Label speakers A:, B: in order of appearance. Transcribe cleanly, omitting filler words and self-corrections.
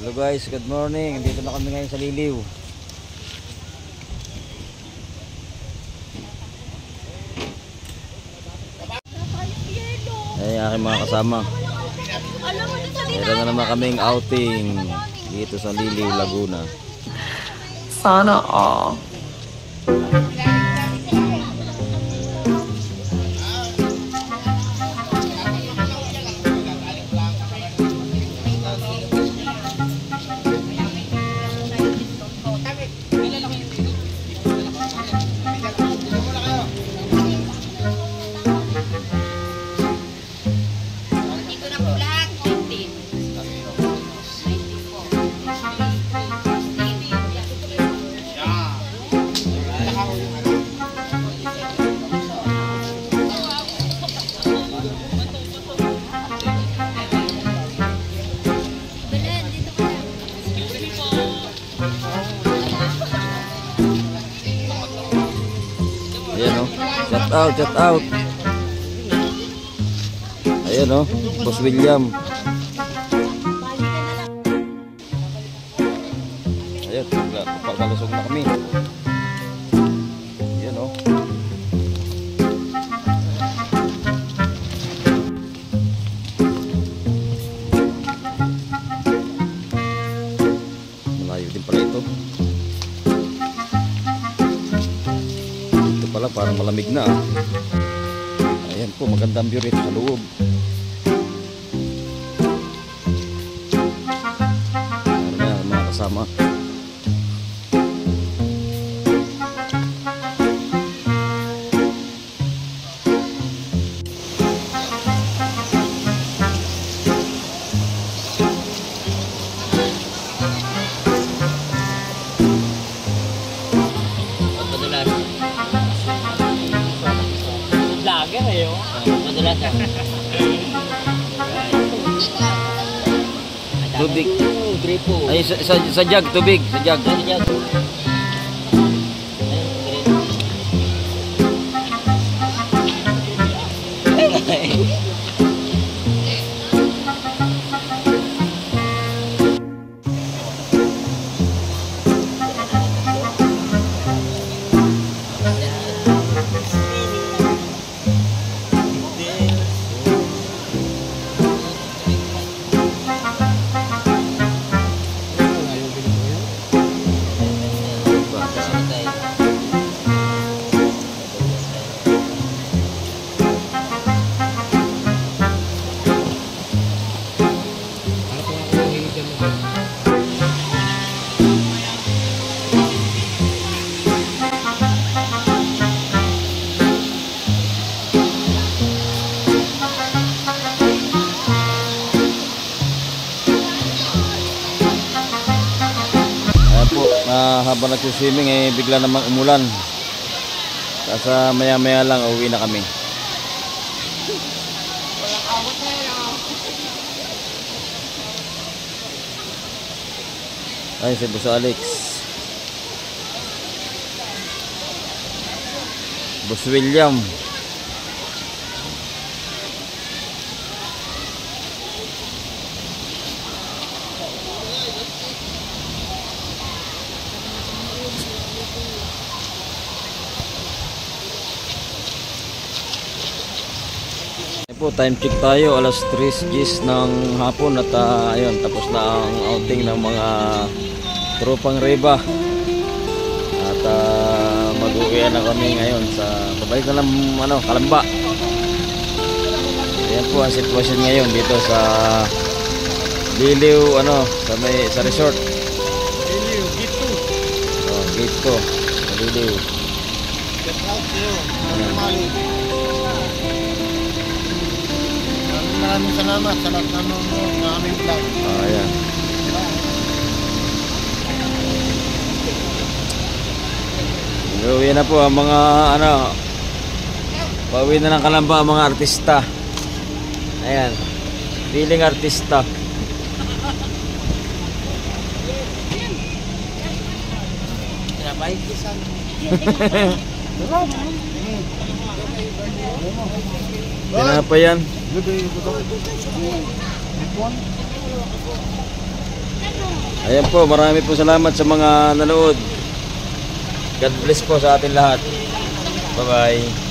A: Hello guys, good morning. Dito na kami ngayon sa Liliw. Ay, aking mga kasama. Meron na naman kaming outing dito sa Liliw, Laguna.
B: Sana all.
A: Ayan o, shout out. Ayan o, Boss William. Ayan, papagalusog na kami. Ayan o. Malayo din pala ito. Pala parang malamig na. Ayan po, magandang view rito sa loob. Meron na mga kasama. Tubig. Ay, sa jug, tubig. Sa jug. Habang nagsuswimming eh bigla namang umulan. Kasa maya maya lang uwi na kami. Ay, si Boss Alex, Boss William. Po, time check tayo, alas 3 gis ng hapon at ayun, tapos na ang outing ng mga tropang Reba at mag-uwi na kami ngayon sa babalik na ng Kalamba. Ayan po ang sitwasyon ngayon dito sa Liliw, sa resort Liliw, Gate 2. Gate 2 sa Liliw. Get out there. Maraming salamat sa lahat ng aming vlog. Ayan. Uwi na po ang mga pauwi na ng Kalamba ang mga artista. Ayan. Feeling artista. Trabay kisan. Kenapa yan? Ayan po, marami po salamat sa mga nanood. God bless po sa atin lahat. Bye-bye.